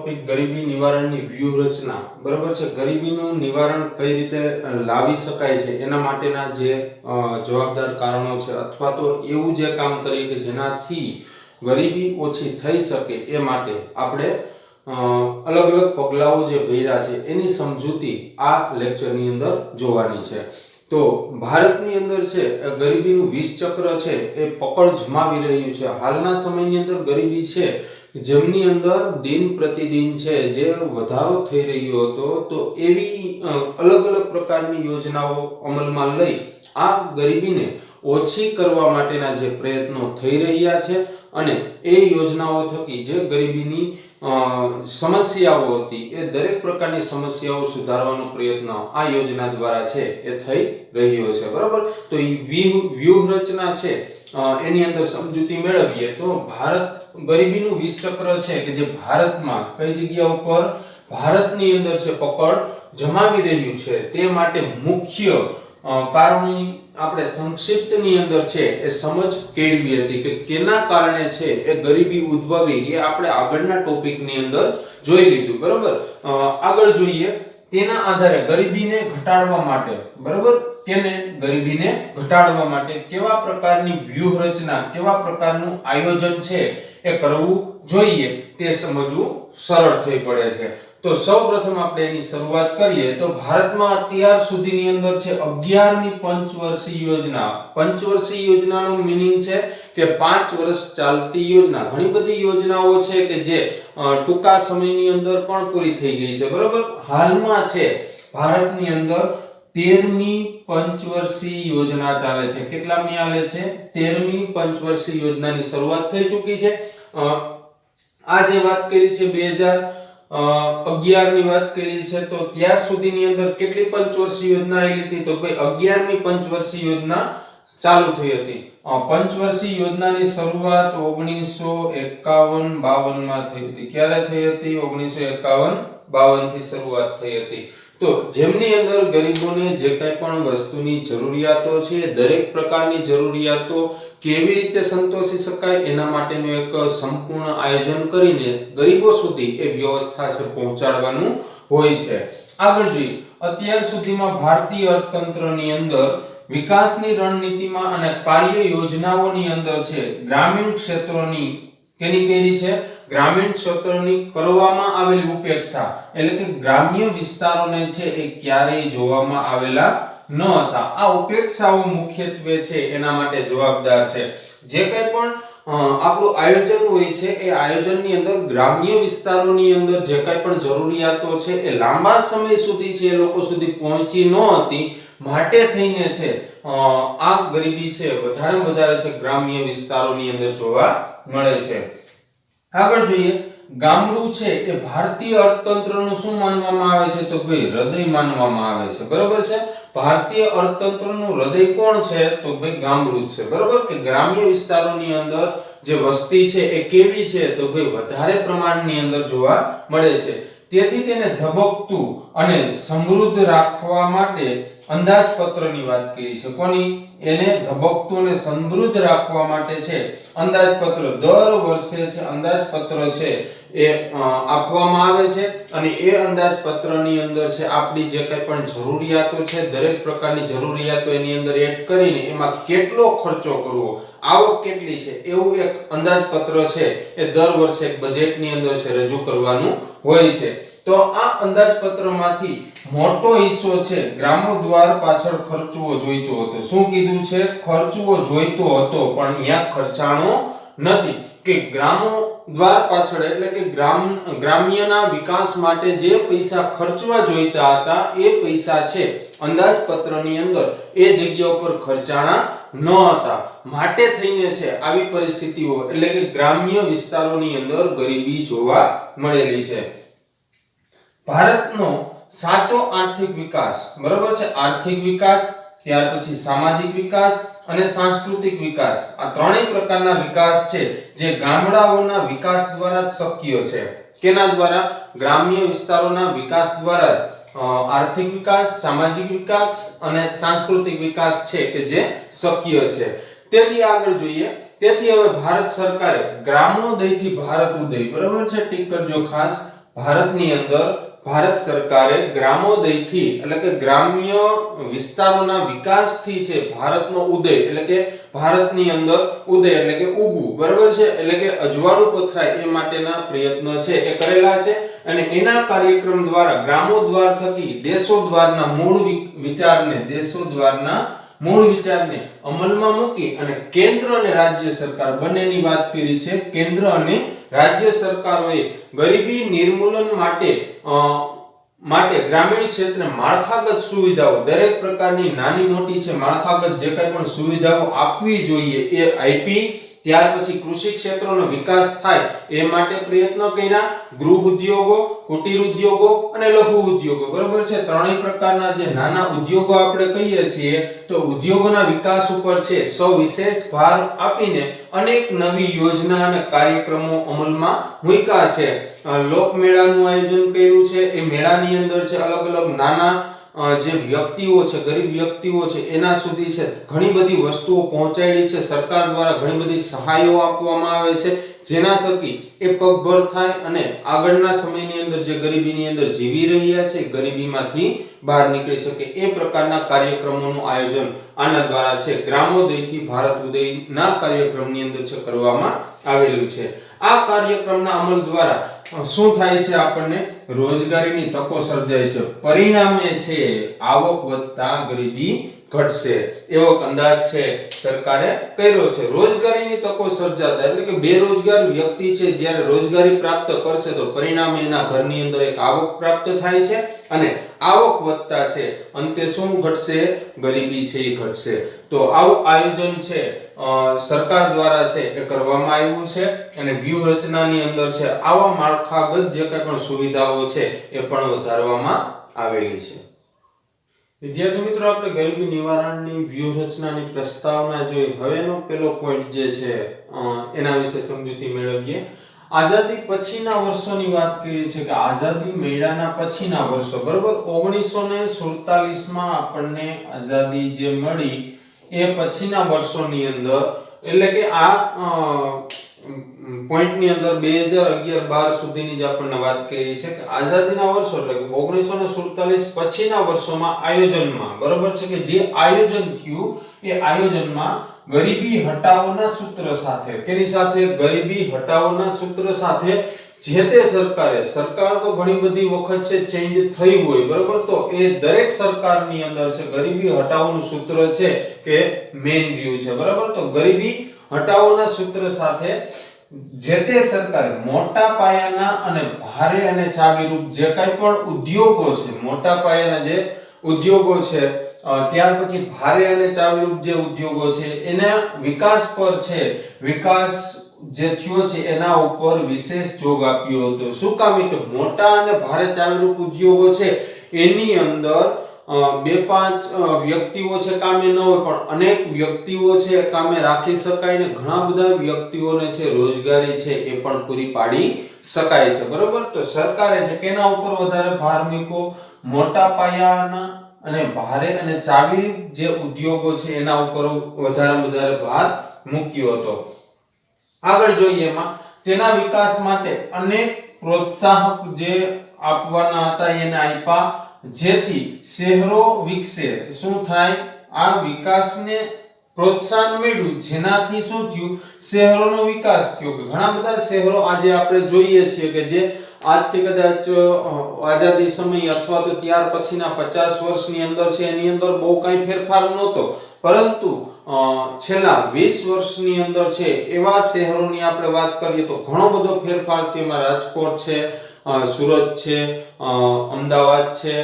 Topic ગરીબી નિવારણની વ્યૂહરચના, બરાબર છે. ગરીબીનું નિવારણ કઈ રીતે લાવી શકાય છે એના માટેના જે જવાબદાર કારણો છે, અથવા તો એવું જે કામ કરીએ કે જેનાથી ગરીબી ઓછી થઈ શકે એ માટે આપણે અલગ અલગ પગલાઓ જે ભર્યા છે એની સમજૂતી આ લેક્ચરની અંદર જોવાની છે. તો ભારતની અંદર છે ગરીબીનું 20 ચક્ર છે એ પકડ જમાવી રહ્યું છે. હાલના સમયની અંદર ગરીબી છે જેમની અંદર દિન પ્રતિદિન છે જે વધારો થઈ રહ્યો હતો, તો એવી અલગ અલગ પ્રકારની યોજનાઓ અમલમાં લઈ આ ગરીબીને ઓછી કરવા માટેના જે પ્રયત્નો થઈ રહ્યા છે અને એ યોજનાઓ થકી જે ગરીબીની સમસ્યાઓ હતી એ દરેક પ્રકારની સમસ્યાઓ સુધારવાનો પ્રયત્ન આ યોજના દ્વારા છે એ થઈ રહ્યો છે, બરાબર. તો એ વ્યૂહરચના છે એની અંદર સમજૂતી મેળવીએ તો ભારત ગરીબીનું 20 ચક્ર છે કે જે ભારતમાં કઈ જગ્યા ઉપર ભારતની અંદર છે પકડ જમાવી રહ્યું છે તે માટે મુખ્ય કારણોની આપણે સંક્ષિપ્તની અંદર છે એ સમજ કેળવી હતી કે કેના કારણે છે એ ગરીબી ઉદ્ભવી એ આપણે આગળના ટોપિકની અંદર જોઈ લીધું, બરાબર. આગળ જોઈએ તેના આધારે ગરીબીને ઘટાડવા માટે, બરાબર, ગરીબીને ઘટાડવા માટે કેવા પ્રકારની વ્યૂહરચના, કેવા પ્રકારનું આયોજન છે એ કરવું જોઈએ તે સમજવું સરળ થઈ પડે છે. તો સૌપ્રથમ આપણે એની શરૂઆત કરીએ તો ભારતમાં અત્યાર સુધીની અંદર છે 11મી પંચવર્ષીય યોજના. પંચવર્ષીય યોજનાનો મીનિંગ છે કે 5 વર્ષ ચાલતી યોજના. ઘણી બધી યોજનાઓ છે કે જે ટૂંકા સમયની અંદર પણ પૂરી થઈ ગઈ છે, બરાબર. હાલમાં છે ભારતની અંદર 13મી પંચવર્ષીય યોજના ચાલે છે. કેટલામી ચાલે છે? 13મી પંચવર્ષીય યોજનાની શરૂઆત થઈ ચૂકી છે. આ જે વાત કરી છે 2011 ની વાત કરી છે, તો ત્યાર સુધીની અંદર કેટલી પંચવર્ષીય યોજના આવી હતી? તો ભાઈ 11મી પંચવર્ષીય યોજના ચાલુ થઈ હતી. પંચવર્ષીય યોજનાની શરૂઆત 1951-52 માં થઈ હતી. ક્યારે થઈ હતી? 1951-52 થી શરૂઆત થઈ હતી. તો જેમની અંદર ગરીબોને જે કંઈ પણ વસ્તુની જરૂરિયાતો છે, દરેક પ્રકારની જરૂરિયાતો કેવી રીતે સંતોષી શકાય એના માટેનું એક સંપૂર્ણ આયોજન કરીને ગરીબો સુધી એ વ્યવસ્થા છે પહોંચાડવાનું હોય છે. આગળ જોઈએ, અત્યાર સુધીમાં ભારતીય અર્થતંત્રની અંદર વિકાસની રણનીતિમાં અને કાર્ય યોજનાઓની અંદર છે ગ્રામીણ ક્ષેત્રોની કેની કરી છે? ગ્રામીણ ક્ષેત્રોની કરવામાં આવેલી ઉપેક્ષા, એટલે કે ગ્રામ્ય વિસ્તારોને છે એ ક્યારેય જોવામાં આવેલા ન હતા. આ ઉપેક્ષાઓ મુખ્યત્વે છે એના માટે જવાબદાર છે. જે કંઈ પણ આપણું આયોજન હોય છે એ આયોજનની અંદર ગ્રામ્ય વિસ્તારોની અંદર જે કંઈ પણ જરૂરિયાતો છે એ લાંબા સમય સુધી છે એ લોકો સુધી પહોંચી ન હતી, માટે થઈને છે આ ગરીબી છે વધારે છે ગ્રામ્ય વિસ્તારોની અંદર જોવા મળે છે. આગળ જોઈએ, ગામડું છે એ ભારતીય અર્થતંત્રનું શું માનવામાં આવે છે? તો ભાઈ હૃદય માનવામાં આવે છે, બરાબર છે. ભારતીય અર્થતંત્રનું હૃદય કોણ છે? તો ભાઈ ગામડું છે, બરાબર. કે ગ્રામ્ય વિસ્તારોની અંદર જે વસ્તી છે એ કેવી છે? તો ભાઈ વધારે પ્રમાણની અંદર જોવા મળે છે. તેથી તેને ધબકતું અને સમૃદ્ધ રાખવા માટે અંદાજપત્રની વાત કરી છે. કોની? એને ધબકતું અને સમૃદ્ધ રાખવા માટે છે અંદાજપત્ર. દર વર્ષે છે અંદાજપત્ર છે એ આપવામાં આવે છે અને એ અંદાજપત્રની અંદર છે આપણી જે કંઈ પણ જરૂરિયાતો છે, દરેક પ્રકારની જરૂરિયાતો એની અંદર એડ કરીને એમાં કેટલો ખર્ચો કરવો, આવક કેટલી છે, એવું એક અંદાજપત્ર છે એ દર વર્ષે એક બજેટની અંદર છે રજૂ કરવાનું હોય છે. તો આ અંદાજપત્રમાંથી મોટો હિસ્સો છે ગ્રામોદ્ધાર પાછળ ખર્ચવો જોઈતો હતો. શું કીધું છે? ખર્ચવો જોઈતો હતો, પણ અહીંયા ખર્ચાણો નથી. કે ગ્રામોદ્ધાર પાછળ એટલે કે ગ્રામ્યના વિકાસ માટે જે પૈસા ખર્ચવા જોઈતા હતા એ પૈસા છે અંદાજપત્રની અંદર એ જગ્યા ઉપર ખર્ચાણા ન હતા, માટે થઈને છે આવી પરિસ્થિતિઓ એટલે કે ગ્રામ્ય વિસ્તારોની અંદર ગરીબી જોવા મળેલી છે. ભારતનો સાચો આર્થિક વિકાસ, બરાબર છે, આર્થિક વિકાસ, ત્યાર પછી સામાજિક વિકાસ અને સાંસ્કૃતિક વિકાસ, આ ત્રણેય પ્રકારના વિકાસ છે જે ગામડાઓના વિકાસ દ્વારા જ શક્ય છે. કેના દ્વારા? ગ્રામ્ય વિસ્તારોના વિકાસ દ્વારા આર્થિક વિકાસ, સામાજિક વિકાસ અને સાંસ્કૃતિક વિકાસ છે કે જે શક્ય છે. તેથી આગળ જોઈએ, તેથી હવે ભારત સરકારે ગ્રામોદયથી ભારત ઉદય, બરાબર છે, ટીક કરજો ખાસ, ભારતની અંદર ભારત સરકારે ગ્રામોદયથી એટલે કે ગ્રામ્ય વિસ્તારોના વિકાસથી છે ભારતનો ઉદય એટલે કે ભારતની અંદર ઉદય એટલે કે ઉગવું, બરાબર છે, એટલે કે અજવાળું પથરાય એ માટેના પ્રયત્નો છે એ કરેલા છે અને એના કાર્યક્રમ દ્વારા ગ્રામોદ્વાર થકી દેશોદ્વારના મૂળ વિચારને અમલમાં મૂકી અને કેન્દ્ર અને રાજ્ય સરકાર બંનેની વાત કરી છે. કેન્દ્ર અને રાજ્ય સરકારોએ ગરીબી નિર્મૂલન માટે ગ્રામીણ ક્ષેત્રે માળખાગત સુવિધાઓ દરેક પ્રકારની નાની મોટી છે માળખાગત જે કંઈ પણ સુવિધાઓ આપવી જોઈએ એ આપી. ત્યાર પછી કૃષિ ક્ષેત્રનો વિકાસ થાય એ માટે પ્રયત્ન કર્યા. ગૃહ ઉદ્યોગો, કુટીર ઉદ્યોગો અને લઘુ ઉદ્યોગો, બરાબર છે, ત્રણેય પ્રકારના જે નાના ઉદ્યોગો આપણે કહીએ છીએ તો ઉદ્યોગોના વિકાસ ઉપર છે સવિશેષ ભાર આપીને અનેક નવી યોજના અને કાર્યક્રમો અમલમાં મૂક્યા છે. લોકમેળાનું આયોજન કર્યું છે. એ મેળાની અંદર છે અલગ અલગ નાના જે વ્યક્તિઓ છે, ગરીબ વ્યક્તિઓ છે એના સુધી છે ઘણી બધી વસ્તુઓ પહોંચાડી છે. સરકાર દ્વારા ઘણી બધી સહાયો આપવામાં આવે છે જેના થકી એ પગભર થાય અને આગળના સમયની અંદર જે ગરીબીની અંદર જીવી રહ્યા છે ગરીબીમાંથી બહાર નીકળી શકે એ પ્રકારના કાર્યક્રમોનું આયોજન આના દ્વારા છે ગ્રામોદયથી ભારત ઉદયના કાર્યક્રમની અંદર છે કરવામાં આવેલું છે. આ કાર્યક્રમના અમલ દ્વારા શું થાય છે? આપણને રોજગારીની તકો સર્જાય છે. પરિણામે છે આવક વધતા ગરીબી ઘટશે એવો અંદાજ છે સરકારે કર્યો છે. રોજગારીની તકો સર્જાતા એટલે કે બેરોજગાર વ્યક્તિ છે જ્યારે રોજગારી પ્રાપ્ત કરશે તો પરિણામે એના ઘરની અંદર એક આવક પ્રાપ્ત થાય છે અને આવક વધતા છે અંતે શું ઘટશે? ગરીબી છે એ ઘટશે. તો આવું આયોજન છે સરકાર દ્વારા છે એ કરવામાં આવ્યું છે અને વ્યૂહરચનાની અંદર છે આવા માળખાગત જે કંઈ પણ સુવિધાઓ છે એ પણ વધારવામાં આવેલી છે. વિદ્યાર્થી મિત્રો, આપણે ગરીબી નિવારણની વ્યૂહરચનાની પ્રસ્તાવના જોઈ. હવેનો પહેલો પોઈન્ટ જે છે એના વિશે સમજૂતી મેળવીએ. આઝાદી પછીના વર્ષોની વાત કરી છે કે આઝાદી મેળાના પછીના વર્ષો, બરોબર, 1947 માં આપણને આઝાદી જે મળી એ પછીના વર્ષોની અંદર એટલે કે આ પોઈન્ટની અંદર 2011-12 સુધીની જ આપણને વાત કરી છે કે આઝાદીના વર્ષો એટલે કે 1947 પછીના વર્ષોમાં આયોજનમાં, બરોબર છે, કે જે આયોજન થયું એ આયોજનમાં ગરીબી હટાવોના સૂત્ર સાથે, તેની સાથે ગરીબી હટાવોના સૂત્ર સાથે જે તે સરકાર તો ઘણી બધી વખત છે ચેન્જ થઈ હોય, બરોબર, તો એ દરેક સરકારની અંદર છે ગરીબી હટાવોનું સૂત્ર છે કે મેઇન રહ્યું છે, બરાબર. તો ગરીબી હટાવોના સૂત્ર સાથે જે તે સરકારે મોટા પાયાના અને ભારે અને ચાવીરૂપ જે કાંઈ પણ ઉદ્યોગો છે, મોટા પાયાના જે ઉદ્યોગો છે, ત્યાર પછી ભારે અને ચાવીરૂપ જે ઉદ્યોગો છે એના વિકાસ પર છે વિકાસ જે થયો છે એના ઉપર વિશેષ જોગ આપ્યો હતો. શું કામ? કે મોટા અને ભારે ચાવીરૂપ ઉદ્યોગો છે એની અંદર 2-5 વ્યક્તિઓ છે કામે ન હોય પણ અનેક વ્યક્તિઓ છે કામે રાખી શકાય ને ઘણા બધા વ્યક્તિઓને છે રોજગારી છે એ પણ પૂરી પાડી શકાય છે, બરોબર. તો સરકારે છે કેના ઉપર વધારે ભાર મૂક્યો? મોટા પાયાના અને ભારે અને ચાવી જે ઉદ્યોગો છે એના ઉપર વધારે ભાર મૂક્યો હતો. આગળ જોઈએ એમાં તેના વિકાસ માટે અનેક પ્રોત્સાહક જે આપવાના હતા એને આપ્યા જેથી શહેરો વિકસે. શું થાય? આ વિકાસને પ્રોત્સાહન મળ્યું જેનાથી શું થયું? શહેરોનો વિકાસ થયો. ઘણા બધા શહેરો આજે આપણે જોઈએ છીએ કે જે આજથી કદાચ આઝાદી સમય અથવા તો ત્યાર પછીના 50 વર્ષની અંદર છે એની અંદર બહુ કાંઈ ફેરફાર નહોતો, પરંતુ છેલ્લા 20 વર્ષની અંદર છે એવા શહેરોની આપણે વાત કરીએ તો ઘણો બધો ફેરફાર તેમાં રાજકોટ છે, સુરત છે, અમદાવાદ છે,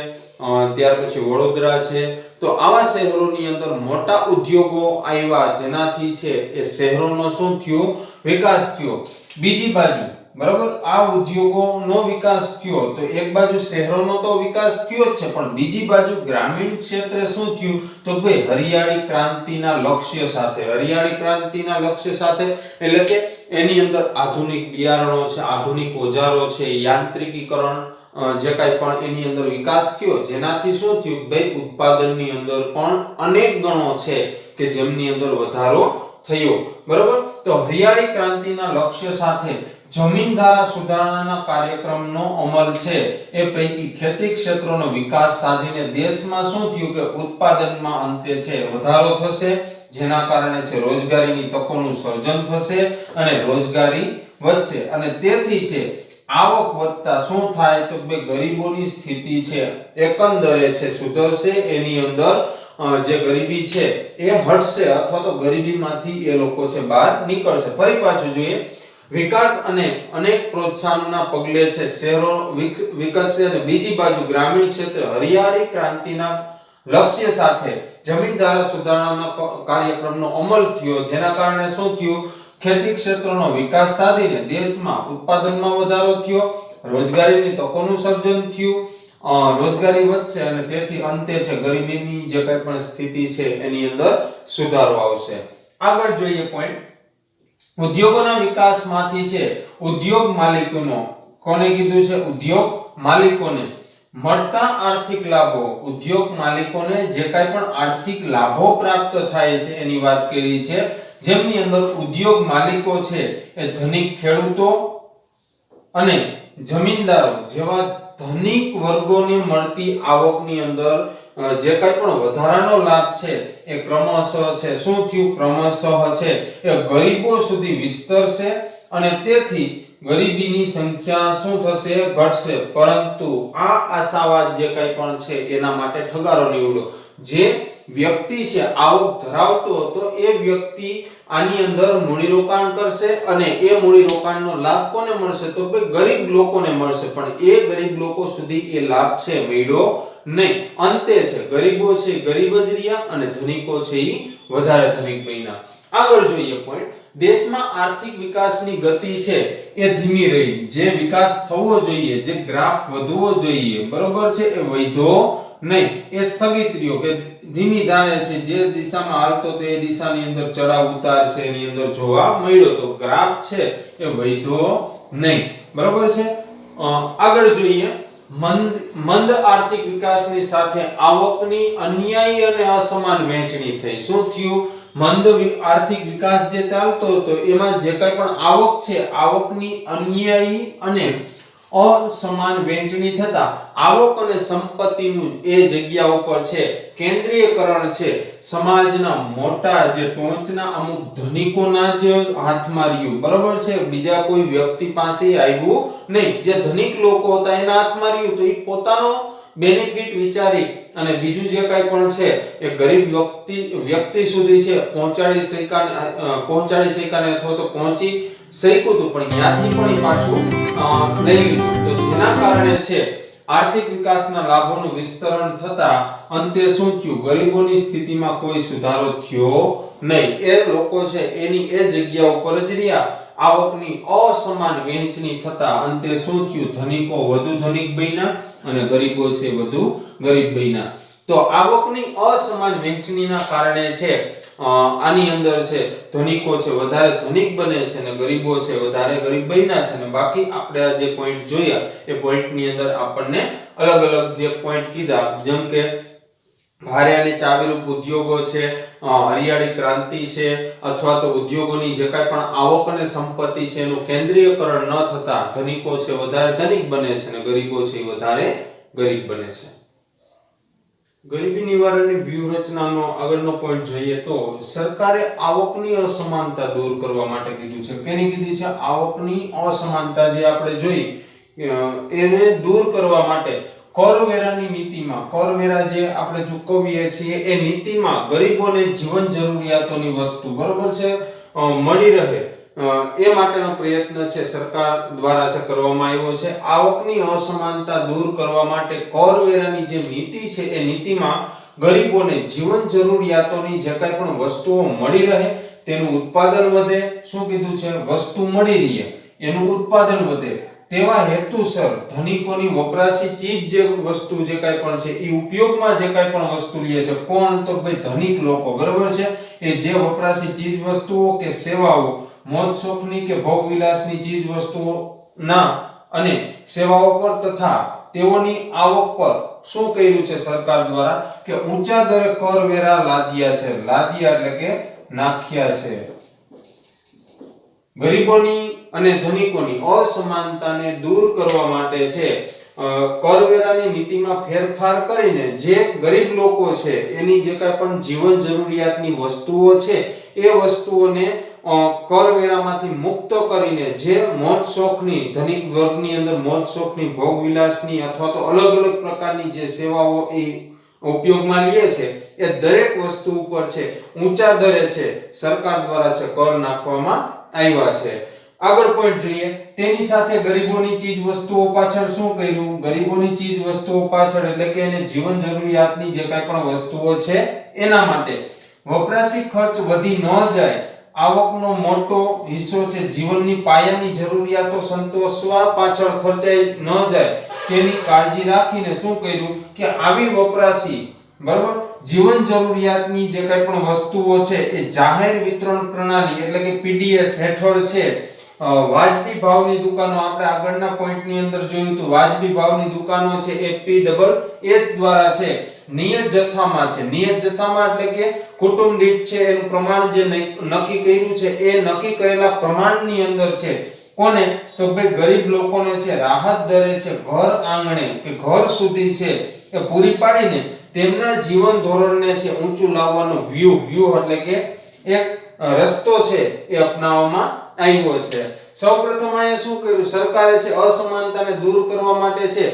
ત્યાર પછી વડોદરા છે. તો આવા શહેરોની અંદર મોટા ઉદ્યોગો આવ્યા જેનાથી છે એ શહેરોનો શું થયો? વિકાસ થયો. બીજી બાજુ, બરાબર, આ ઉદ્યોગોનો વિકાસ થયો તો એક બાજુ શહેરોનો તો વિકાસ થયો જ છે પણ બીજી બાજુ ગ્રામીણ ક્ષેત્રે શું થયું? તો ભાઈ હરિયાળી ક્રાંતિના લક્ષ્ય સાથે એટલે કે એની અંદર આધુનિક બિયારણો છે, આધુનિક ઓજારો છે, યાંત્રિકીકરણ જે કાંઈ પણ એની અંદર વિકાસ થયો જેનાથી શું થયું? ભાઈ ઉત્પાદનની અંદર પણ અનેક ગણો છે કે જેમની અંદર વધારો થયો, બરાબર. તો હરિયાળી ક્રાંતિના લક્ષ્ય સાથે જમીન ધારા સુધારણાના કાર્યક્રમનો અમલ છે એ પૈકી ખેતી ક્ષેત્રનો વિકાસ સાધીને દેશમાં શું થયું કે ઉત્પાદનમાં અંતે છે વધારો થશે, જેના કારણે છે રોજગારીની તકોનું સર્જન થશે અને રોજગારી વધશે અને તેથી છે આવક વધતા શું થાય તો કે ગરીબોની સ્થિતિ છે એકંદરે છે સુધરશે, એની અંદર જે ગરીબી છે એ હટશે અથવા તો ગરીબીમાંથી એ લોકો છે બહાર નીકળશે. ફરી પાછું જોઈએ, વિકાસ અને અનેક પ્રોત્સાહનોના પગલે છે શહેરો વિકસશે અને બીજી બાજુ ગ્રામીણ ક્ષેત્રે હરિયાળી ક્રાંતિના લક્ષ્ય સાથે જમીન ધારા સુધારણાના કાર્યક્રમનો અમલ થયો, જેના કારણે શું થયું ખેતી ક્ષેત્રનો વિકાસ સાધીને દેશમાં ઉત્પાદનમાં વધારો થયો, રોજગારીની તકોનું સર્જન થયું, રોજગારી વધશે અને તેથી અંતે છે ગરીબીની જે કંઈ પણ સ્થિતિ છે એની અંદર સુધારો આવશે. આગળ જોઈએ પોઈન્ટ, ઉદ્યોગોના વિકાસમાંથી છે ઉદ્યોગ માલિકોનો, કોને કીધું છે ઉદ્યોગ માલિકોને મળતા આર્થિક લાભો, ઉદ્યોગ માલિકોને જે કાંઈ પણ આર્થિક લાભો પ્રાપ્ત થાય છે એની વાત કરી છે, જેમની અંદર ઉદ્યોગ માલિકો છે એ ધનિક ખેડૂતો અને જમીનદારો જેવા ધનિક વર્ગોને મળતી આવકની અંદર જે કાંઈ પણ વધારાનો લાભ છે એ ક્રમશઃ છે શું થયું ક્રમશઃ છે એ ગરીબો સુધી વિસ્તરશે અને તેથી ગરીબીની સંખ્યા શું થશે ઘટશે. પરંતુ આ આશાવાદ જે કંઈ પણ છે એના માટે ઠગારો નીવડ્યો. જે વ્યક્તિ છે આવક ધરાવતો હતો એ વ્યક્તિ આની અંદર મૂડીરોકાણ કરશે અને એ મૂડીરોકાણનો લાભ કોને મળશે તો કે ગરીબ લોકોને મળશે, પણ એ ગરીબ લોકો સુધી એ લાભ છે મળ્યો નહીં. અંતે છે ગરીબો છે ગરીબ જ રહ્યા અને ધનિકો છે એ વધારે ધનિક બન્યા. આગળ જોઈએ પોઈન્ટ, દેશમાં આર્થિક વિકાસની ગતિ છે એ ધીમી રહી, જે વિકાસ થવો જોઈએ, જે ગ્રાફ વધવો જોઈએ બરોબર છે એ વધ્યો નહીં, એ સ્થગિત રહ્યો કે ધીમી ધારે છે, જે દિશામાં હાલતો તો એ દિશાની અંદર ચડાવ ઉતાર છે એની અંદર જોવા મળ્યો, તો ગ્રાફ છે એ વધ્યો નહીં બરોબર છે. આગળ જોઈએ, મંદ આર્થિક વિકાસની સાથે આવકની અન્યાયી અને અસમાન વહેંચણી થઈ. શું થયું મંદ આર્થિક વિકાસ જે ચાલતો હતો એમાં જે કંઈ પણ આવક છે આવકની અન્યાયી અને અસમાન વહેંચણી થતા આવક અને સંપત્તિનું એ જગ્યા ઉપર છે કેન્દ્રીયકરણ છે સમાજના મોટા જે ટોચના અમુક ધનિકોના જ હાથમાં રહ્યું બરોબર છે, બીજા કોઈ વ્યક્તિ પાસે આવ્યું નહીં. જે ધનિક લોકો હતા એના હાથમાં રહ્યું તો એ પોતાનો બેનિફિટ વિચારી અને બીજું જે કાંઈ પણ છે એ ગરીબ વ્યક્તિ સુધી છે પહોંચાડી શકાને અથવા તો પહોંચી શક્યું હતું, પણ ત્યાંથી પણ પાછું લઈ લીધું. તો જેના કારણે છે આર્થિક વિકાસના લાભોનું વિસ્તરણ થતા અંતે શું થયું ગરીબોની સ્થિતિમાં કોઈ સુધારો થયો નહીં. એ લોકો છે એની એ જગ્યા ઉપર જ રહ્યા. આવકની અસમાન વહેંચણી થતા અંતે શું થયું ધનિકો વધુ ધનિક બન્યા અને ગરીબો છે વધુ ગરીબ બન્યા. તો આવકની અસમાન વહેંચણીના કારણે છે આની અંદર છે ધનિકો છે વધારે ધનિક બને છે અને ગરીબો છે વધારે ગરીબ બન્યા છે. અને બાકી આપણે આ જે પોઈન્ટ જોયા એ પોઈન્ટની અંદર આપણને અલગ અલગ જે પોઈન્ટ કીધા, જેમ કે ભારે અને ચાવીરૂપ ઉદ્યોગો છે, હરિયાળી ક્રાંતિ છે, અથવા તો ઉદ્યોગોની જે કાંઈ પણ આવક અને સંપત્તિ છે એનું કેન્દ્રીયકરણ ન થતા ધનિકો છે વધારે ધનિક બને છે અને ગરીબો છે વધારે ગરીબ બને છે. ગરીબી નિવારણની વ્યૂહરચનાનો આગળનો પોઈન્ટ જોઈએ તો સરકારે આવકની અસમાનતા દૂર કરવા માટે કીધું છે. કેની કીધી છે? આવકની અસમાનતા જે આપણે જોઈ એને દૂર કરવા માટે કરવેરાની નીતિમાં, કરવેરા જે આપણે ચૂકવીએ છીએ એ નીતિમાં ગરીબોને જીવન જરૂરિયાતોની વસ્તુ બરોબર છે મળી રહે એ માટેનો પ્રયત્ન છે સરકાર દ્વારા છે કરવામાં આવ્યો છે. આવકની અસમાનતા દૂર કરવા માટે કરવેરાની જે નીતિ છે એ નીતિમાં ગરીબોને જીવન જરૂરિયાતોની જે કાંઈ પણ વસ્તુઓ મળી રહે તેનું ઉત્પાદન વધે. શું કીધું છે? વસ્તુ મળી રહે એનું ઉત્પાદન વધે તેવા હેતુસર ધનિકોની વપરાશી ચીજ જે વસ્તુ જે કાંઈ પણ છે એ ઉપયોગમાં જે કાંઈ પણ વસ્તુ લે છે કોણ? તો ભાઈ ધનિક લોકો બરોબર છે. એ જે વપરાશી ચીજ વસ્તુઓ કે સેવાઓ મોજ શોખની કે ભોગ વિલાસની ચીજ વસ્તુઓ ના અને સેવાઓ પર તથા તેઓની આવક પર શું કર્યું છે સરકાર દ્વારા કે ઊંચા દરે કરવેરા લાદ્યા છે. લાદ્યા એટલે કે નાખ્યા છે. ગરીબોની અને ધનિકોની અસમાનતાને દૂર કરવા માટે છે કરવેરાની નીતિમાં ફેરફાર કરીને જે ગરીબ લોકો છે એની જે કાંઈ પણ જીવન જરૂરિયાતની વસ્તુઓ છે એ વસ્તુઓને કરવેરામાંથી મુક્ત કરીને જે મોજ શોખની ધનિક વર્ગની અંદર મોજ શોખની ભોગ વિલાસની અથવા તો અલગ અલગ પ્રકારની જે સેવાઓ એ ઉપયોગમાં લે છે એ દરેક વસ્તુ ઉપર છે ઊંચા દરે છે સરકાર દ્વારા છે કર નાખવામાં આવ્યા છે. આગળ પોઈન્ટ જોઈએ, તેની સાથે ગરીબોની ચીજ વસ્તુઓ પાછળ શું કર્યું? ગરીબોની ચીજ વસ્તુઓ પાછળ એટલે કે એને જીવન જરૂરિયાતની જે કાંઈ પણ વસ્તુઓ છે એના માટે વપરાશી ખર્ચ વધી ન જાય, આવકનો મોટો હિસ્સો છે જીવનની પાયાની જરૂરિયાતો સંતોષવા પાછળ ખર્ચાઈ ન જાય તેની કાળજી રાખીને શું કર્યું કે આવી વપરાશી બરાબર જીવન જરૂરિયાતની જે કાંઈ પણ વસ્તુઓ છે એ જાહેર વિતરણ પ્રણાલી એટલે કે પીડીએસ હેઠળ છે વાજબી ભાવની દુકાનો, આપણે આગળના પોઈન્ટની અંદર જોયું તો વાજબી ભાવની દુકાનો છે એ PSS દ્વારા છે નિયત જથ્થામાં છે. નિયત જથ્થામાં એટલે કે કુટુંબ દીઠ છે એનું પ્રમાણ જે નક્કી કર્યું છે એ નક્કી કરેલા પ્રમાણની અંદર છે કોને તો ભાઈ ગરીબ લોકોને છે રાહત દરે છે ઘર આંગણે કે ઘર સુધી છે એ પૂરી પાડીને તેમના જીવન ધોરણને છે ઊંચું લાવવાનો વ્યૂહ એટલે કે એક રસ્તો છે એ અપનાવવામાં આવ્યો છે. સૌપ્રથમ અહીંયા શું કર્યું? સરકારે છે અસમાનતાને દૂર કરવા માટે છે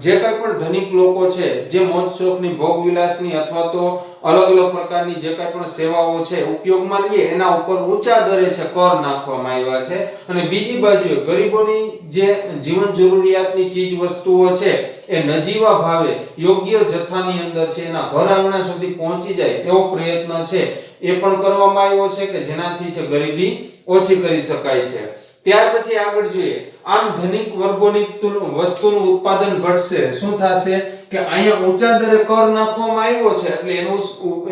જે કાંઈ પણ ધનિક લોકો છે જે મોજ શોખની ભોગ વિલાસની અથવા તો અલગ અલગ પ્રકારની જે કાંઈ પણ સેવાઓ છે ઉપયોગમાં લે એના ઉપર ઊંચા દરે છે કર નાખવામાં આવ્યા છે. અને બીજી બાજુએ ગરીબોની જે જીવન જરૂરિયાતની ચીજ વસ્તુઓ છે એ નજીવા ભાવે યોગ્ય જથ્થાની અંદર છે એના ઘર આંગણા સુધી પહોંચી જાય એવો પ્રયત્ન છે એ પણ કરવામાં આવ્યો છે કે જેનાથી છે ગરીબી ઓછી કરી શકાય છે. ત્યાર પછી આગળ જોઈએ, આમ ધનિક વર્ગોની વસ્તુનું ઉત્પાદન ઘટશે. શું થશે કે અહીંયા ઊંચા દરે કર નાખવામાં આવ્યો છે એટલે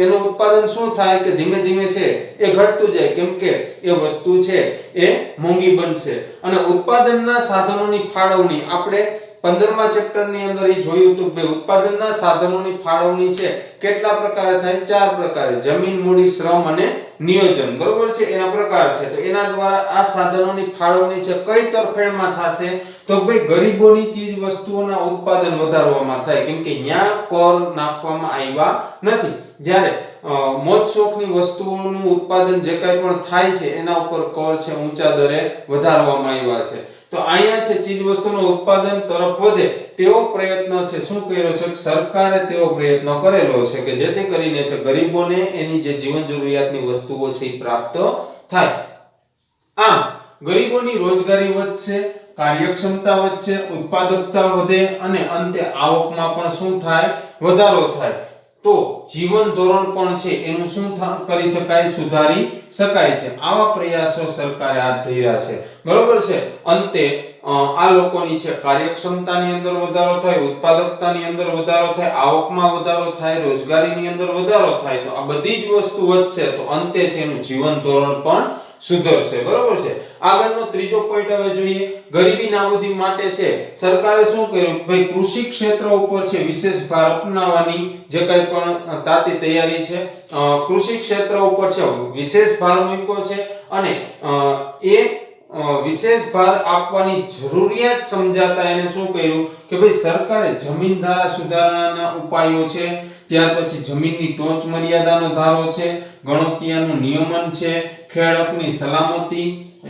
એનું ઉત્પાદન શું થાય કે ધીમે ધીમે છે એ ઘટતું જાય કેમ કે એ વસ્તુ છે એ મોંઘી બનશે. અને ઉત્પાદનના સાધનોની ફાળવણી આપણે 15મા ચેપ્ટરની અંદર એ જોયું હતું કે ઉત્પાદનના સાધનોની ફાળવણી છે કેટલા પ્રકારે થાય? 4 પ્રકારે: જમીન, મૂડી, શ્રમ અને નિયોજન. બરોબર છે, એના પ્રકાર છે. તો એના દ્વારા આ સાધનોની ફાળવણી છે કઈ તરફેણમાં થશે તો ભાઈ ગરીબોની ચીજ વસ્તુઓના ઉત્પાદન વધારવામાં થાય કેમ કે ન્યા કર નાખવામાં આવ્યા નથી. જ્યારે મોજ શોખની વસ્તુઓનું ઉત્પાદન જે કાંઈ પણ થાય છે એના ઉપર કર છે ઊંચા દરે વધારવામાં આવ્યા છે. તો અહીંયા છે ચીજ વસ્તુનું ઉત્પાદન તરફ વધે તેવો પ્રયત્ન છે શું કર્યો છે? સરકારે તેવો પ્રયત્ન કરેલો છે કે જેથી કરીને છે ગરીબોને એની જે જીવન જરૂરિયાતની વસ્તુઓ છે એ પ્રાપ્ત થાય. આમ ગરીબોની રોજગારી વધશે, કાર્યક્ષમતા વધશે, ઉત્પાદકતા વધે અને અંતે આવકમાં પણ શું થાય? વધારો થાય. તો જીવન ધોરણ પણ છે એનું શું કરી શકાય? સુધારી શકાય છે. આવા પ્રયાસો સરકારે હાથ ધર્યા છે. બરોબર છે. અંતે આ લોકોની છે કાર્યક્ષમતાની અંદર વધારો થાય, ઉત્પાદકતાની અંદર વધારો થાય, આવકમાં વધારો થાય, રોજગારીની અંદર વધારો થાય. તો આ બધી જ વસ્તુ વધશે તો અંતે છે એનું જીવન ધોરણ પણ સુધરશે. બરોબર છે. આગળનો ત્રીજો પોઈન્ટ હવે જોઈએ, ગરીબી નાબૂદી માટે છે સરકારે શું કર્યું? ભાઈ કૃષિ ક્ષેત્ર ઉપર છે વિશેષ ભાર અપનાવવાની જે કંઈ પણ તાતી તૈયારી છે કૃષિ ક્ષેત્ર ઉપર છે વિશેષ ભાર મૂક્યો છે અને એ વિશેષ ભાર આપવાની જરૂરિયાત સમજાતા એને શું કર્યું કે ભાઈ સરકારે જમીન ધારા સુધારણાના ઉપાયો છે, ત્યાર પછી જમીનની ટોચ મર્યાદાનો ધારો છે, ગણોતિયાનું નિયમન છે, ખેડૂતની સલામતી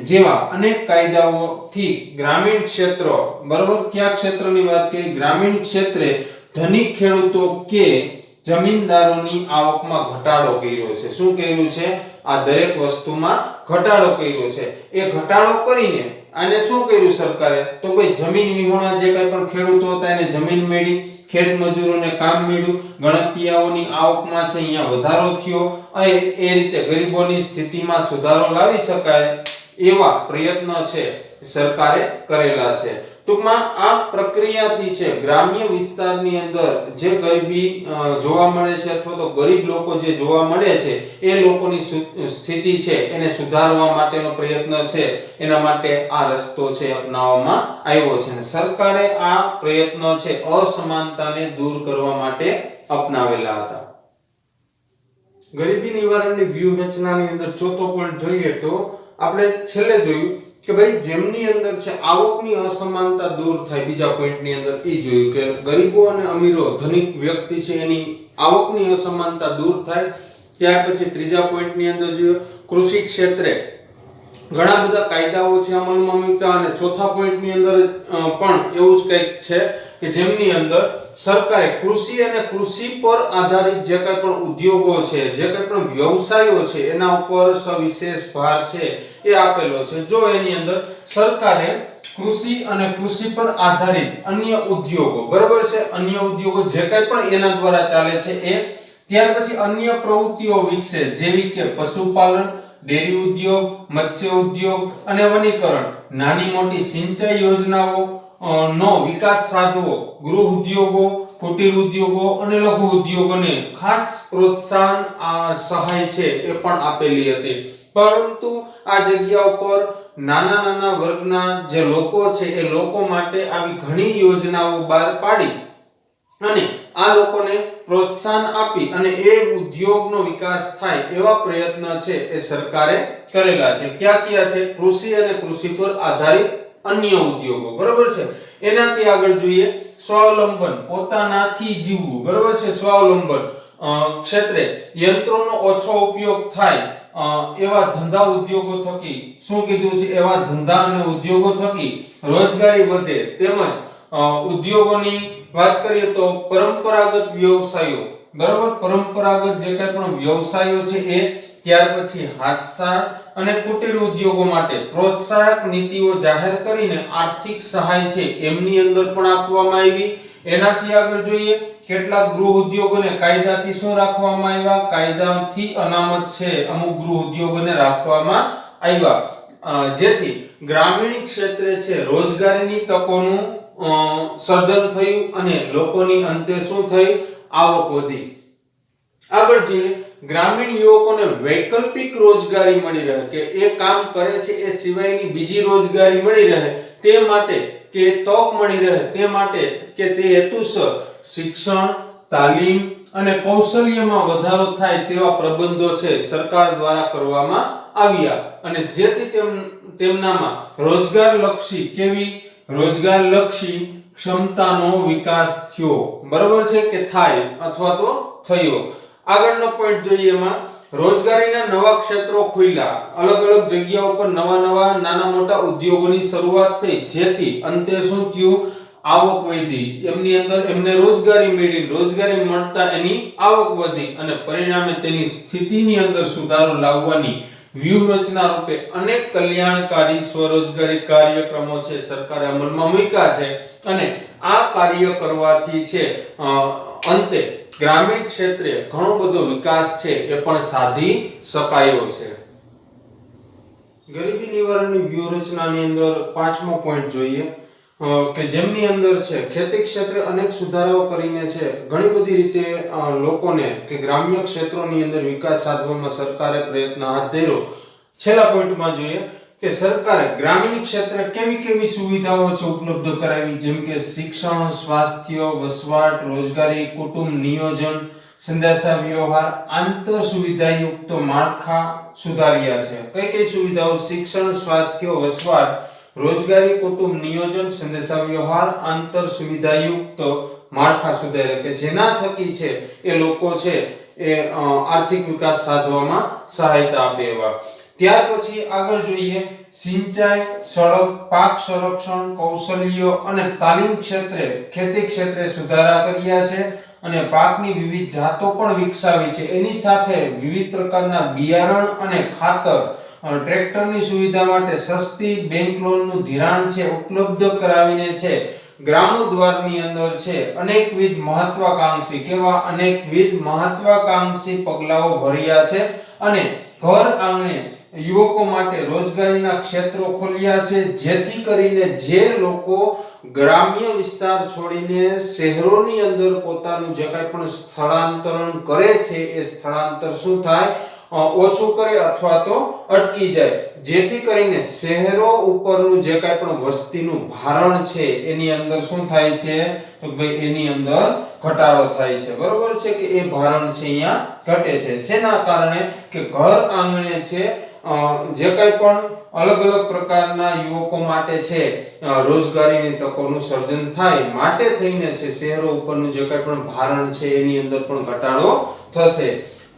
જેવા અનેક કાયદાઓથી ગ્રામીણ ક્ષેત્રો, બરોબર, કયા ક્ષેત્રની વાત કરી? ગ્રામીણ ક્ષેત્રે ધનિક ખેડૂતો કે જમીનદારોની આવકમાં ઘટાડો કર્યો છે. શું કર્યું છે? આ દરેક વસ્તુમાં ઘટાડો કર્યો છે. એ ઘટાડો કરીને આને શું કર્યું સરકારે? તો ભાઈ જમીન વિહોણા જે કંઈ પણ ખેડૂતો હતા એને જમીન મળી, ખેત મજૂરોને કામ મળ્યું, ગણતિયાઓની આવકમાં છે અહીંયા વધારો થયો અને એ રીતે ગરીબોની સ્થિતિમાં સુધારો લાવી શકાય એવા પ્રયત્નો છે સરકારે કરેલા છે. ટૂંકમાં આ પ્રક્રિયાથી છે ગ્રામ્ય વિસ્તારની અંદર જે ગરીબી જોવા મળે છે અથવા તો ગરીબ લોકો જે જોવા મળે છે એ લોકોની સ્થિતિ છે એને સુધારવા માટેનો પ્રયત્ન છે. એના માટે આ રસ્તો છે અપનાવવામાં આવ્યો છે અને સરકારે આ પ્રયત્નો છે અસમાનતાને દૂર કરવા માટે અપનાવેલા હતા. ગરીબી નિવારણની વ્યૂહરચનાની અંદર ચોથો પોઈન્ટ જોઈએ તો આપણે છેલ્લે જોયું કે ભાઈ જેમની અંદર છે આવકની અસમાનતા દૂર થાય, બીજા પોઈન્ટની અંદર એ જોયું કે ગરીબો અને અમીરો, ધનિક વ્યક્તિ છે એની આવકની અસમાનતા દૂર થાય. ત્યાર પછી ત્રીજા પોઈન્ટની અંદર જોયું કૃષિ ક્ષેત્રે ઘણા બધા કાયદાઓ છે અમલમાં મૂક્યા, અને ચોથા પોઈન્ટની અંદર પણ એવું જ કંઈક છે કે જેમની અંદર સરકારે કૃષિ અને કૃષિ પર આધારિત જે કંઈ પણ ઉદ્યોગો છે, જે કંઈ પણ વ્યવસાયો છે એના ઉપર સવિશેષ ભાર છે એ આપેલો છે. જો એની અંદર સરકારે કૃષિ અને કૃષિ પર આધારિત અન્ય ઉદ્યોગો, બરાબર છે, અન્ય ઉદ્યોગો જે કંઈ પણ એના દ્વારા ચાલે છે એ, ત્યાર પછી અન્ય પ્રવૃત્તિઓ વિકસે જેવી કે પશુપાલન, ડેરી ઉદ્યોગ, મત્સ્ય ઉદ્યોગ અને વનીકરણ, નાની મોટી સિંચાઈ યોજનાઓ નો વિકાસ સાધવો, ગૃહ ઉદ્યોગો, કુટીર ઉદ્યોગો અને લઘુ ઉદ્યોગોને ખાસ પ્રોત્સાહન સહાય છે એ પણ આપેલી હતી. પરંતુ આ જગ્યા ઉપર નાના નાના વર્ગના જે લોકો છે એ લોકો માટે આવી ઘણી યોજનાઓ બહાર પાડી અને આ લોકોને પ્રોત્સાહન આપી અને એ ઉદ્યોગનો વિકાસ થાય એવા પ્રયત્ન છે એ સરકારે કરેલા છે. ક્યાં ક્યાં છે? કૃષિ અને કૃષિ પર આધારિત અન્ય ઉદ્યોગો, બરાબર છે. એનાથી આગળ જોઈએ સ્વાવલંબન, પોતાનાથી જીવવું, બરાબર છે. સ્વાવલંબન ક્ષેત્રે યંત્રોનો ઓછો ઉપયોગ થાય એવા ધંધા ઉદ્યોગો થકી, શું કીધું છે, એવા ધંધા અને ઉદ્યોગો થકી રોજગારી વધે, તેમજ ઉદ્યોગોની વાત કરીએ તો પરંપરાગત વ્યવસાયો, બરાબર, પરંપરાગત જે કંઈ પણ વ્યવસાયો છે એ, ત્યાર પછી હાથસાળ અને કુટીર ઉદ્યોગો માટે પ્રોત્સાહક નીતિઓ જાહેર કરીને આર્થિક સહાય છે એમની અંદર પણ આપવામાં આવી. એનાથી આગળ જોઈએ કેટલાક ગૃહ ઉદ્યોગોને કાયદાથી શું રાખવામાં આવ્યા? કાયદાથી અનામત છે અમુક ગૃહ ઉદ્યોગોને રાખવામાં આવ્યા, જેથી ગ્રામીણ ક્ષેત્રે છે રોજગારીની તકોનું સર્જન થયું અને લોકોની અંતે શું થયું? આવક વધી. આગળ જોઈએ ગ્રામીણ યુવકોને વૈકલ્પિક રોજગારી મળી રહે, કે એ કામ કરે છે એ સિવાયની બીજી રોજગારી મળી રહે તે માટે, કે તક મળી રહે તે માટે, કે તે હેતુસર શિક્ષણ, તાલીમ અને કૌશલ્યમાં વધારો થાય તેવા પ્રબંધો છે સરકાર દ્વારા કરવામાં આવ્યા, અને જેથી તેમનામાં રોજગારલક્ષી કેવી રોજગારલક્ષી ક્ષમતાનો વિકાસ થયો, બરાબર છે, કે થાય અથવા તો થયો. આગળનો પોઈન્ટ જોઈએ એમાં રોજગારીના નવા ક્ષેત્રો ખુલ્યા, અલગ અલગ જગ્યાઓ પર નવા નવા નાના મોટા ઉદ્યોગોની શરૂઆત થઈ, જેથી અંતે શું થયું? આવક વધી, એમની અંદર એમને રોજગારી મળી, રોજગારી મળતા એની આવક વધી અને પરિણામે તેની સ્થિતિની અંદર સુધારો લાવવાની વ્યૂહરચના રૂપે અનેક કલ્યાણકારી સ્વરોજગારી કાર્યક્રમો છે સરકારે અમલમાં મૂક્યા છે, અને આ કાર્ય કરવાથી છે અંતે ગ્રામીણ ક્ષેત્રે ઘણો બધો વિકાસ છે એ પણ સાધી શકાયો છે. ગરીબી નિવારણની વ્યૂહરચનાની અંદર પાંચમો પોઈન્ટ જોઈએ કે જેમની અંદર છે ખેતી ક્ષેત્રે અનેક સુધારાઓ કરીને છે ઘણી બધી રીતે લોકોને કે ગ્રામ્ય ક્ષેત્રોની અંદર વિકાસ સાધવામાં સરકારે પ્રયત્ન હાથ ધર્યો. છેલ્લા પોઈન્ટમાં જોઈએ કે સરકારે ગ્રામીણ ક્ષેત્રે કેવી સુવિધાઓ છે ઉપલબ્ધ કરાવી, જેમ કે શિક્ષણ, સ્વાસ્થ્ય, વસવાટ, રોજગારી, કુટુંબ નિયોજન, સંદેશા વ્યવહાર, આંતર સુવિધાયુક્ત માળખા સુધાર્યા છે. કઈ સુવિધાઓ? શિક્ષણ, સ્વાસ્થ્ય, વસવાટ, રોજગારી, કુટુંબ નિયોજન, સંદેશા વ્યવહાર, આંતર સુવિધાયુક્ત માળખા સુધાર્યા, કે જેના થકી છે એ લોકો છે એ આર્થિક વિકાસ સાધવામાં સહાયતા આપે એવા. ત્યાર પછી આગળ જોઈએ સિંચાઈ, સડક, પાક સંરક્ષણ, કૌશલ્ય અને તાલીમ ક્ષેત્રે ખેતી ક્ષેત્રે સુધારા કર્યા છે અને પાકની વિવિધ જાતો પણ વિકસાવી છે. એની સાથે વિવિધ પ્રકારના બિયારણ અને ખાતર, ટ્રેક્ટરની સુવિધા માટે સસ્તી બેંક લોનનું ધિરાણ છે ઉપલબ્ધ કરાવીને છે ગ્રામોદ્વારની અંદર છે અનેકવિધ મહત્વાકાંક્ષી પગલાઓ ભર્યા છે અને ઘર આંગણે યુવકો માટે રોજગારીના ક્ષેત્રો ખોલ્યા છે, જેથી કરીને જે લોકો ગ્રામ્ય વિસ્તાર છોડીને શહેરોની અંદર પોતાનું જે કંઈ પણ સ્થળાંતરણ કરે છે એ સ્થળાંતર શું થાય? ઓછું કરે અથવા તો અટકી જાય, જેથી કરીને શહેરો ઉપરનું જે કંઈ પણ વસ્તીનું ભારણ છે એની અંદર શું થાય છે? તો ભાઈ એની અંદર ઘટાડો થાય છે, બરોબર છે, કે એ ભારણ છે અહીંયા ઘટે છે. શેના કારણે? કે ઘર આંગણે છે જે કંઈ પણ અલગ અલગ પ્રકારના યુવકો માટે છે રોજગારીની તકોનું સર્જન થાય માટે થઈને છે શહેરો ઉપરનું જે કંઈ પણ ભારણ છે એની અંદર પણ ઘટાડો થશે.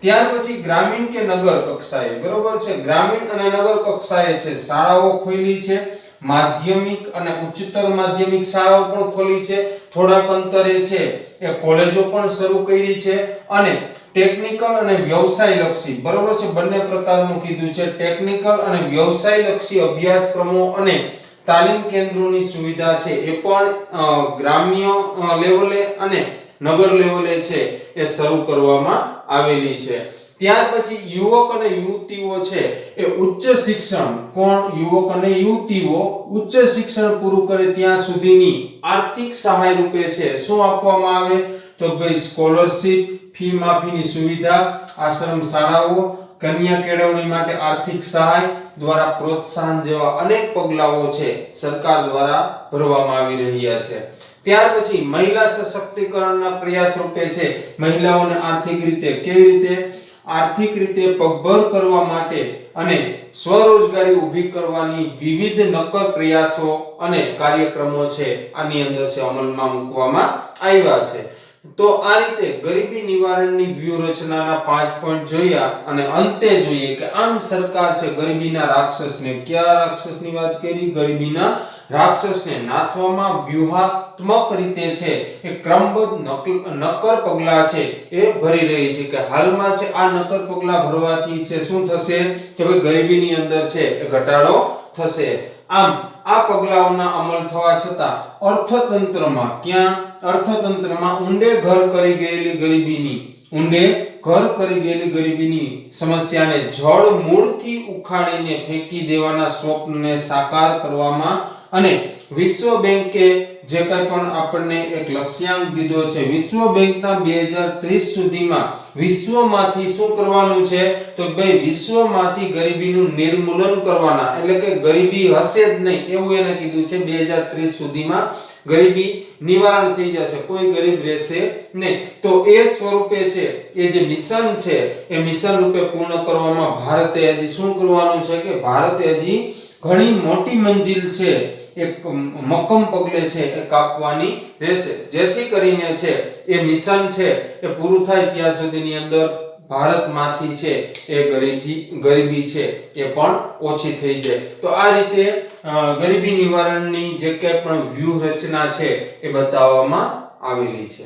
ત્યાર પછી ગ્રામીણ કે નગર કક્ષાએ, બરોબર છે, ગ્રામીણ અને નગર કક્ષાએ છે શાળાઓ ખોલી છે, માધ્યમિક અને ઉચ્ચતર માધ્યમિક શાળાઓ પણ ખોલી છે, થોડાક અંતરે છે એ કોલેજો પણ શરૂ કરી છે, અને ટેકનિકલ અને વ્યવસાય લક્ષી, બરોબર છે, બંને પ્રકારનું કીધું છે, ટેકનિકલ અને વ્યવસાય લક્ષી અભ્યાસક્રમો અને તાલીમ કેન્દ્રોની સુવિધા છે એ પણ ગ્રામ્ય લેવલે અને નગર લેવલે છે એ શરૂ કરવામાં આવેલી છે. ત્યાર પછી યુવક અને યુવતીઓ છે એ ઉચ્ચ શિક્ષણ, કોણ, યુવક અને યુવતીઓ ઉચ્ચ શિક્ષણ પૂરું કરે ત્યાં સુધીની આર્થિક સહાય રૂપે છે શું આપવામાં આવે, તો ભાઈ સ્કોલરશિપ, ફી માફીની સુવિધા, આશ્રમ શાળાઓ, કન્યા કેળવણી માટે આર્થિક સહાય દ્વારા પ્રોત્સાહન જેવા અનેક પગલાઓ છે સરકાર દ્વારા ભરવામાં આવી રહ્યા છે. ત્યાર પછી મહિલા સશક્તિકરણના પ્રયાસ રૂપે છે મહિલાઓને આર્થિક રીતે, કેવી રીતે, આર્થિક રીતે પગભર કરવા માટે અને સ્વરોજગારી ઊભી કરવાની વિવિધ નક્કર પ્રયાસો અને કાર્યક્રમો છે આની અંદર છે અમલમાં મૂકવામાં આવ્યા છે. તો આ રીતે ગરીબી નિવારણની વ્યૂહરચનાના 5 પોઈન્ટ જોયા અને અંતે જોઈએ કે આમ સરકાર છે ગરીબીના રાક્ષસને, કયા રાક્ષસની વાત કરી, ગરીબીના રાક્ષસને નાથવામાં વ્યૂહાત્મક રીતે છે એ ક્રમબદ્ધ નક્કર પગલાં છે એ ભરી રહી છે કે હાલમાં છે આ નક્કર પગલાં ભરવાથી છે શું થશે કે ભાઈ ગરીબીની અંદર છે એ ઘટાડો થશે. આમ આ પગલાઓના અમલ થવા છતાં અર્થતંત્રમાં, ક્યાં, અર્થતંત્રમાં ઊંડે ઘર કરી ગયેલી ગરીબીની સમસ્યાને જડ મૂળથી ઉખાડીને ફેંકી દેવાના સ્વપ્નને સાકાર કરવામાં અને વિશ્વ બેંકે જે કંઈ પણ આપણને એક લક્ષ્યાંક દીધો છે, વિશ્વ બેંકના 2030 સુધીમાં વિશ્વમાંથી શું કરવાનું છે, તો ભાઈ વિશ્વમાંથી ગરીબીનું નિર્મૂલન કરવાના, એટલે કે ગરીબી હશે જ નહીં એવું એને કીધું છે. 2030 સુધીમાં ગરીબી નિવારણ થઈ જશે, કોઈ ગરીબ રહેશે નહીં. તો એ સ્વરૂપે છે એ જે મિશન છે એ મિશન રૂપે પૂર્ણ કરવામાં ભારતે હજી શું કરવાનું છે કે ભારતે હજી ઘણી મોટી મંજિલ છે એક મક્કમ પગલે છે એ કાપવાની રહેશે, જેથી કરીને છે એ મિશન છે એ પૂરું થાય ત્યાં સુધીની અંદર ભારતમાંથી છે એ ગરીબી છે એ પણ ઓછી થઈ જાય. તો આ રીતે ગરીબી નિવારણની જે કંઈ પણ વ્યૂહરચના છે એ બતાવવામાં આવેલી છે.